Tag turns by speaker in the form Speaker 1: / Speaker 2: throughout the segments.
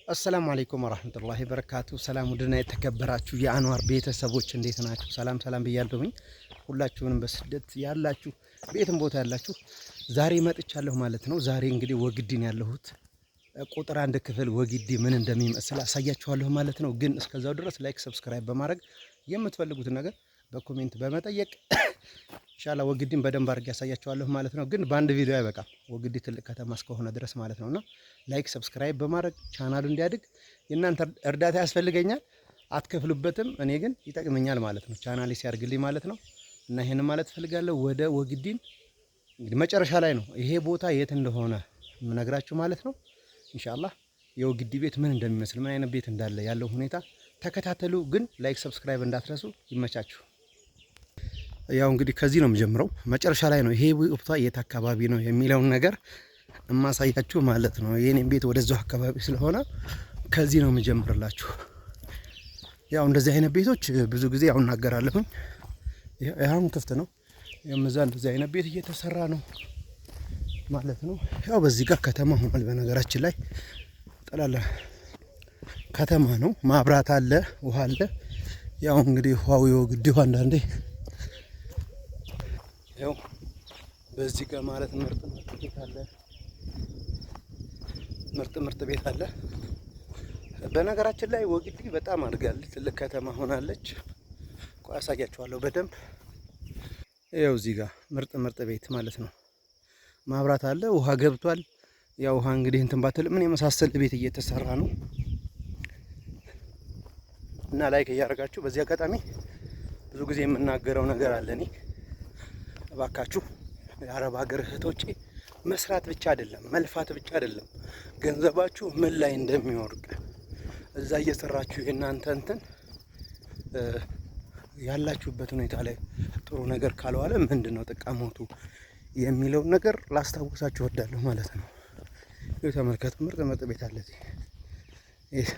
Speaker 1: السلام عليكم ورحمة الله وبركاته. سلام ودنا يتكبراتشو يا أنوار بيت السبوتش انديت ناتشو سلام بيالدومي ሁላችሁንም በስደት ያላችሁ ቤትም ቦታ ያላችሁ ዛሬ መጥቻለሁ ማለት ነው። ዛሬ እንግዲህ ወግዲን ያለሁት ቁጥር አንድ ክፍል ወግዲ ምን እንደሚመስል አሳያችኋለሁ ማለት ነው። ግን እስከዛው ድረስ ላይክ ሰብስክራይብ በማድረግ የምትፈልጉትን ነገር በኮሜንት በመጠየቅ ኢንሻአላህ ወግዲን በደንብ አድርጌ ያሳያችኋለሁ ማለት ነው። ግን በአንድ ቪዲዮ አይበቃም፣ ወግዲ ትልቅ ከተማ እስከሆነ ድረስ ማለት ነውና ላይክ ሰብስክራይብ በማድረግ ቻናሉ እንዲያድግ የእናንተ እርዳታ ያስፈልገኛል። አትከፍሉበትም፣ እኔ ግን ይጠቅመኛል ማለት ነው፣ ቻናሌ ሲያድግልኝ ማለት ነው። እና ይሄን ማለት ፈልጋለሁ። ወደ ወግዲን እንግዲህ መጨረሻ ላይ ነው ይሄ ቦታ የት እንደሆነ የምነግራችሁ ማለት ነው። ኢንሻአላህ የወግዲ ቤት ምን እንደሚመስል ምን አይነት ቤት እንዳለ ያለው ሁኔታ ተከታተሉ። ግን ላይክ ሰብስክራይብ እንዳትረሱ። ይመቻችሁ። ያው እንግዲህ ከዚህ ነው የምጀምረው፣ መጨረሻ ላይ ነው ይሄ ቦታ የት አካባቢ ነው የሚለውን ነገር እማሳያችሁ ማለት ነው። የኔን ቤት ወደዛው አካባቢ ስለሆነ ከዚህ ነው የምጀምርላችሁ። ያው እንደዚህ አይነት ቤቶች ብዙ ጊዜ ያው እናገራለሁኝ። ያው ክፍት ነው የምዛ እንደዚህ አይነት ቤት እየተሰራ ነው ማለት ነው። ያው በዚህ ጋር ከተማ ሆኗል። በነገራችን ላይ ጠላላ ከተማ ነው። ማብራት አለ፣ ውሃ አለ። ያው እንግዲህ ውሃው የወግዲ አንዳንዴ ያው በዚህ ጋር ማለት ምርጥ ቤት አለ፣ ምርጥ ቤት አለ። በነገራችን ላይ ወግዲ በጣም አድጋለች፣ ትልቅ ከተማ ሆናለች። ቆይ አሳያችኋለሁ በደንብ። ያው እዚህ ጋር ምርጥ ቤት ማለት ነው። ማብራት አለ፣ ውሃ ገብቷል። ያው ውሃ እንግዲህ እንትን ባትል ምን የመሳሰል ቤት እየተሰራ ነው። እና ላይክ እያደረጋችሁ በዚህ አጋጣሚ ብዙ ጊዜ የምናገረው ነገር አለ። እኔ እባካችሁ የአረብ ሀገር እህቶቼ መስራት ብቻ አይደለም መልፋት ብቻ አይደለም፣ ገንዘባችሁ ምን ላይ እንደሚወርቅ እዛ እየሰራችሁ የእናንተ እንትን ያላችሁበት ሁኔታ ላይ ጥሩ ነገር ካልዋለ ምንድነው ጥቅሙ የሚለው ነገር ላስታውሳችሁ እወዳለሁ ማለት ነው። ይሄ ተመልከቱ፣ ምርጥ ቤት አለ እዚህ። ይሄ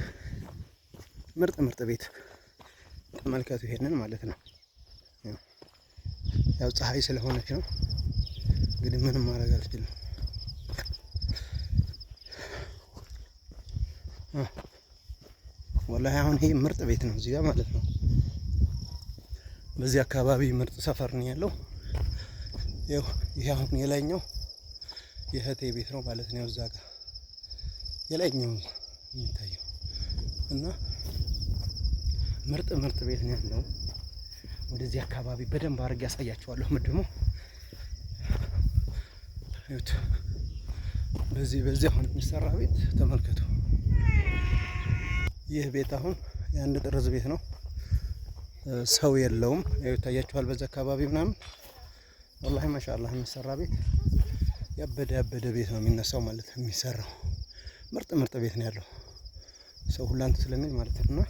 Speaker 1: ምርጥ ቤት ተመልከቱ፣ ይሄንን ማለት ነው። ያው ፀሐይ ስለሆነች ነው እንግዲህ ምንም ማድረግ አልችልም። ወላሂ አሁን ይሄ ምርጥ ቤት ነው እዚህ ጋር ማለት ነው። በዚህ አካባቢ ምርጥ ሰፈር ነው ያለው። ያው ይሄ አሁን የላይኛው የእህቴ ቤት ነው ማለት ነው። እዛ ጋር የላይኛው የሚታየው እና ምርጥ ቤት ነው ያለው። ወደዚህ አካባቢ በደንብ አድርጌ ያሳያችኋለሁ። ምድሞ እዩት። በዚህ አሁን የሚሰራ ቤት ተመልከቱ። ይህ ቤት አሁን የአንድ ጥርዝ ቤት ነው፣ ሰው የለውም። ይታያችኋል በዚህ አካባቢ ምናምን። ወላሂ ማሻአላህ የሚሰራ ቤት ያበደ ቤት ነው የሚነሳው ማለት ነው። የሚሰራው ምርጥ ቤት ነው ያለው ሰው ሁላንት ስለሚል ማለት ነውና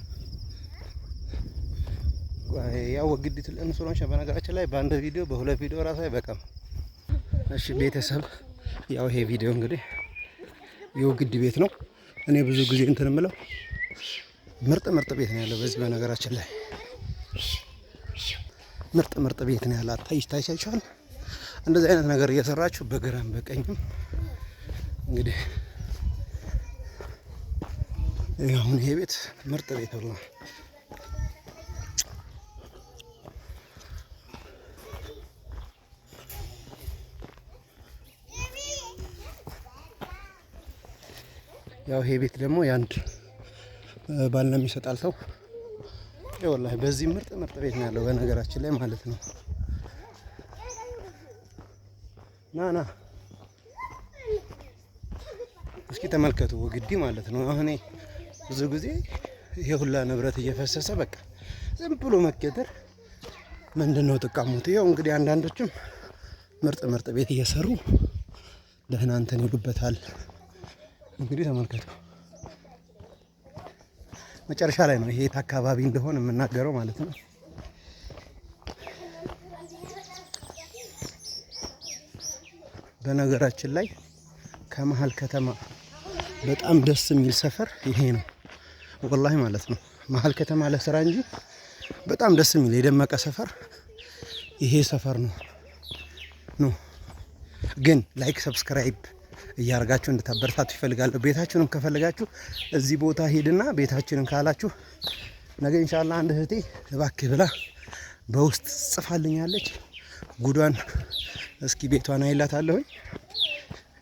Speaker 1: ያው ወግዲ ትልቅ ስለሆነች በነገራችን ላይ በአንድ ቪዲዮ በሁለት ቪዲዮ ራሱ አይበቃም። እሺ ቤተሰብ፣ ያው ይሄ ቪዲዮ እንግዲህ የወግዲ ቤት ነው። እኔ ብዙ ጊዜ እንትን የምለው ምርጥ ቤት ነው ያለው በዚህ። በነገራችን ላይ ምርጥ ቤት ነው ያለው። ታይታችኋል። እንደዚህ አይነት ነገር እየሰራችሁ በግራም በቀኝም እንግዲህ አሁን ይሄ ቤት ምርጥ ቤት ነው። ያው ይሄ ቤት ደግሞ ያንድ ባልና የሚሰጣል ሰው ወላሂ በዚህ ምርጥ ቤት ነው ያለው በነገራችን ላይ ማለት ነው። ና እስኪ ተመልከቱ ወግዲ ማለት ነው። አሁን ብዙ ጊዜ ይሄ ሁላ ንብረት እየፈሰሰ በቃ ዝም ብሎ መከተር ምንድነው ጥቅሙት? ይኸው እንግዲህ አንዳንዶችም ምርጥ ቤት እየሰሩ ደህና እንትን ይሉበታል። እንግዲህ ተመልከቱ መጨረሻ ላይ ነው ይሄ አካባቢ እንደሆነ የምናገረው ማለት ነው። በነገራችን ላይ ከመሀል ከተማ በጣም ደስ የሚል ሰፈር ይሄ ነው ወላሂ ማለት ነው። መሀል ከተማ ለስራ እንጂ በጣም ደስ የሚል የደመቀ ሰፈር ይሄ ሰፈር ነው። ግን ላይክ ሰብስክራይብ እያርጋችሁ እንድታበረታቱ ይፈልጋል። ቤታችሁንም ከፈለጋችሁ እዚህ ቦታ ሄድና ቤታችንን ካላችሁ ነገ ኢንሻአላህ አንድ እህቴ እባክህ ብላ በውስጥ ጽፋልኛለች። ጉዷን እስኪ ቤቷን አይላታለሁኝ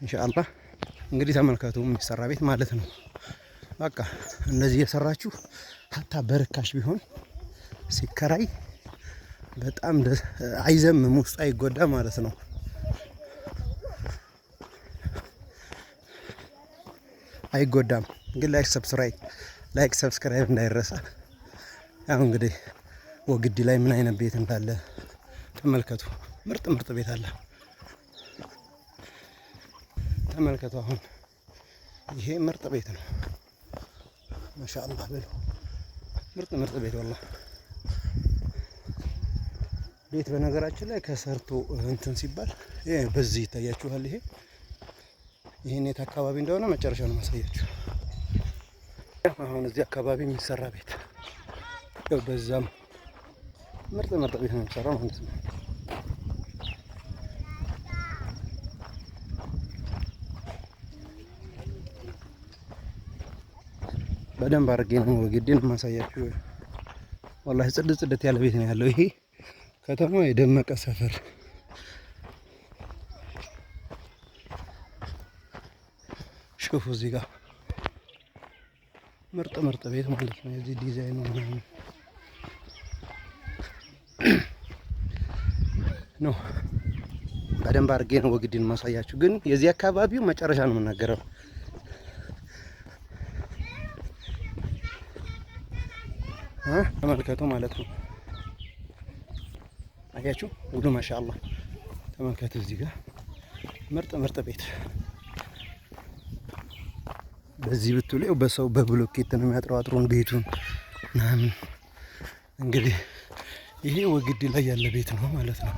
Speaker 1: ኢንሻአላህ። እንግዲህ ተመልከቱ የሚሰራ ቤት ማለት ነው። በቃ እንደዚህ የሰራችሁ ሀታ በርካሽ ቢሆን ሲከራይ በጣም አይዘምም፣ ውስጥ አይጎዳ ማለት ነው። አይጎዳም። ግን ላይክ ሰብስክራይብ እንዳይረሳ። ያው እንግዲህ ወግዲ ላይ ምን አይነት ቤት እንዳለ ተመልከቱ። ምርጥ ቤት አለ። ተመልከቱ። አሁን ይሄ ምርጥ ቤት ነው። ማሻአላህ በሉ። ምርጥ ቤት ወላሂ። ቤት በነገራችን ላይ ከሰርቶ እንትን ሲባል በዚህ ይታያችኋል። ይሄን የት አካባቢ እንደሆነ መጨረሻ ነው ማሳያችሁ። አሁን እዚህ አካባቢ የሚሰራ ቤት ያው በዛም ምርጥ ቤት ነው የሚሰራው ማለት ነው። በደንብ አድርጌ ነው ወግዴን ማሳያችሁ። ወላሂ ጽድት ያለ ቤት ነው ያለው። ይሄ ከተማው የደመቀ ሰፈር ሹፉ። እዚህ ጋር ምርጥ ቤት ማለት ነው። የዚህ ዲዛይኑ ምናምን ነው። በደንብ አድርጌ ነው ወግዴን ማሳያችሁ። ግን የዚህ አካባቢው መጨረሻ ነው የምናገረው። ተመልከቱ ማለት ነው። አያችሁ ሁሉ ማሻአላህ ተመልከቱ። እዚህ ጋር ምርጥ ቤት በዚህ ብትሉ በሰው በብሎኬት ነው የሚያጥረው አጥሩን ቤቱን ምናምን። እንግዲህ ይሄ ወግዲ ላይ ያለ ቤት ነው ማለት ነው።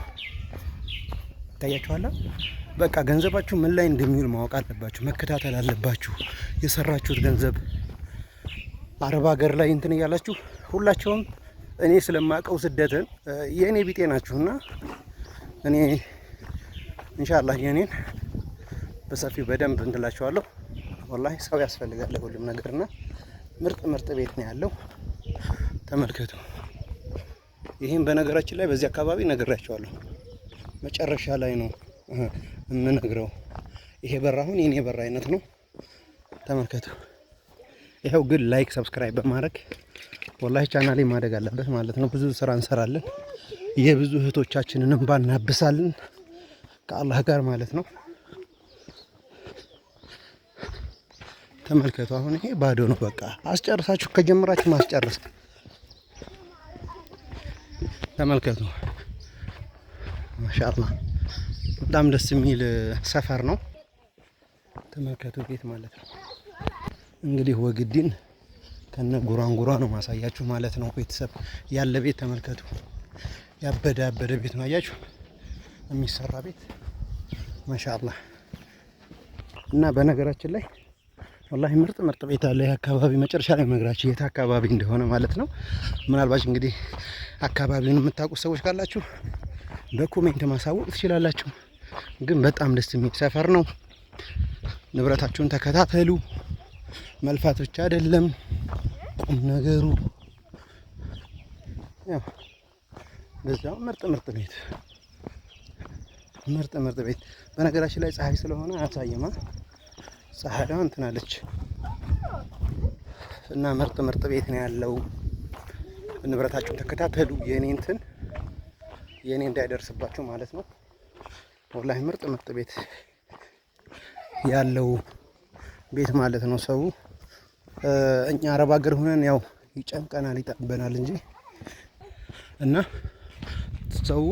Speaker 1: ታያችኋላ። በቃ ገንዘባችሁ ምን ላይ እንደሚውል ማወቅ አለባችሁ፣ መከታተል አለባችሁ። የሰራችሁት ገንዘብ አረብ ሀገር ላይ እንትን እያላችሁ ሁላቸውም እኔ ስለማቀው ስደትን የኔ ቢጤ ናችሁና እኔ ኢንሻአላህ የኔን በሰፊው በደንብ እንትላችኋለሁ። ወላሂ ሰው ያስፈልጋል ለሁሉም ነገርና ምርጥ ቤት ነው ያለው። ተመልከቱ። ይሄን በነገራችን ላይ በዚህ አካባቢ ነግራችኋለሁ። መጨረሻ ላይ ነው የምነግረው። ይሄ በር አሁን የኔ በር አይነት ነው። ተመልከቱ። ይሄው ግን ላይክ ሰብስክራይብ በማድረግ ወላሂ ቻናሌ ማደግ አለበት ማለት ነው። ብዙ ስራ እንሰራለን። የብዙ እህቶቻችንን እንባ እናብሳለን ከአላህ ጋር ማለት ነው። ተመልከቱ። አሁን ይሄ ባዶ ነው። በቃ አስጨርሳችሁ ከጀመራችሁ ማስጨረስ። ተመልከቱ። ማሻአላህ በጣም ደስ የሚል ሰፈር ነው። ተመልከቱ ቤት ማለት ነው። እንግዲህ ወግዲን ከነ ጉራንጉራ ነው ማሳያችሁ ማለት ነው። ቤተሰብ ያለ ቤት ተመልከቱ። ያበደ ቤት ነው። አያችሁ የሚሰራ ቤት ማሻአላህ። እና በነገራችን ላይ ወላሂ ምርጥ ቤት አለ። ይሄ አካባቢ መጨረሻ ላይ ነግራችሁ የት አካባቢ እንደሆነ ማለት ነው። ምናልባት እንግዲህ አካባቢውን የምታውቁ ሰዎች ካላችሁ በኮሜንት ማሳወቅ ትችላላችሁ። ግን በጣም ደስ የሚል ሰፈር ነው። ንብረታችሁን ተከታተሉ። መልፋት ብቻ አይደለም ቁም ነገሩ። ያው በዛው ምርጥ ቤት በነገራችን ላይ ፀሐይ ስለሆነ አያሳይማ። ፀሐይዋ እንትን አለች እና ምርጥ ቤት ነው ያለው። ንብረታችሁን ተከታተሉ። የኔ እንዳይደርስባችሁ ማለት ነው። ወላሂ ምርጥ ቤት ያለው ቤት ማለት ነው። ሰው እኛ አረብ ሀገር ሆነን ያው ይጨንቀናል ይጠበናል እንጂ እና ሰው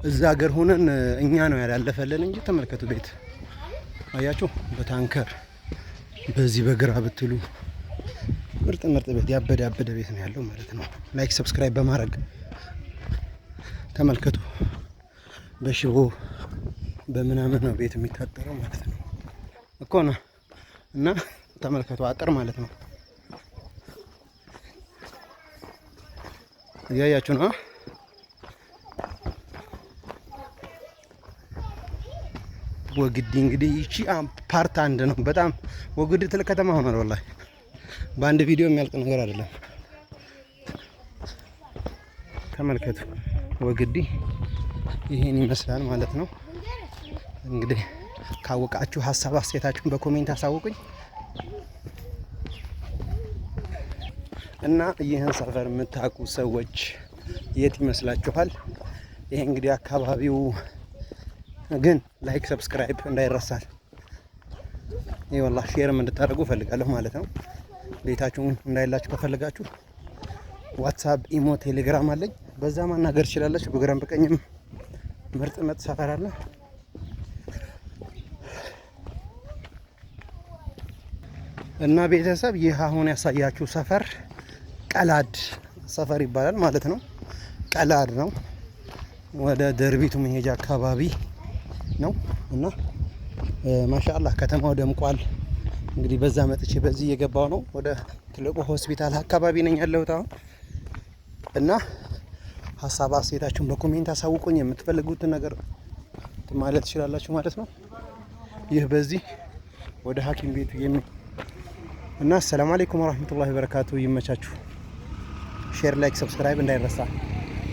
Speaker 1: እዛ ሀገር ሆነን እኛ ነው ያላለፈልን እንጂ ተመልከቱ ቤት አያችሁ። በታንከር በዚህ በግራ ብትሉ ምርጥ ቤት ያበደ ቤት ነው ያለው ማለት ነው። ላይክ ሰብስክራይብ በማድረግ ተመልከቱ። በሽቦ በምናምን ነው ቤት የሚታጠረው ማለት ነው እኮ ነው። እና ተመልከቱ አጥር ማለት ነው። እያያችሁ ነው። ወግዲ እንግዲህ ይቺ ፓርት አንድ ነው። በጣም ወግዲ ትልቅ ከተማ ሆኗል። ወላሂ በአንድ ቪዲዮ የሚያልቅ ነገር አይደለም። ተመልከቱ ወግዲ ይሄን ይመስላል ማለት ነው። እንግዲህ ካወቃችሁ ሀሳብ አስተያየታችሁን በኮሜንት አሳውቁኝ እና ይህን ሰፈር የምታውቁ ሰዎች የት ይመስላችኋል? ይሄ እንግዲህ አካባቢው ግን ላይክ ሰብስክራይብ እንዳይረሳል። ይኸውልህ ሼርም እንድታደርጉ ፈልጋለሁ ማለት ነው። ቤታችሁን እንዳይላችሁ ከፈልጋችሁ ዋትስአፕ፣ ኢሞ፣ ቴሌግራም አለኝ። በዛ ማናገር ትችላላችሁ። በግራም በቀኝም ምርጥ ሰፈር አለ እና ቤተሰብ ይህ አሁን ያሳያችሁ ሰፈር ቀላድ ሰፈር ይባላል ማለት ነው። ቀላድ ነው። ወደ ደርቢቱ መሄጃ አካባቢ ነው እና ማሻአላህ ከተማው ደምቋል። እንግዲህ በዛ መጥቼ በዚህ እየገባው ነው። ወደ ትልቁ ሆስፒታል አካባቢ ነኝ ያለሁት አሁን እና ሀሳብ አስተያየታችሁን በኮሜንት አሳውቁኝ። የምትፈልጉትን ነገር ማለት ትችላላችሁ ማለት ነው። ይህ በዚህ ወደ ሐኪም ቤት እና ሰላም አለይኩም ወራህመቱላሂ ወበረካቱ። ይመቻችሁ። ሼር፣ ላይክ፣ ሰብስክራይብ እንዳይረሳ።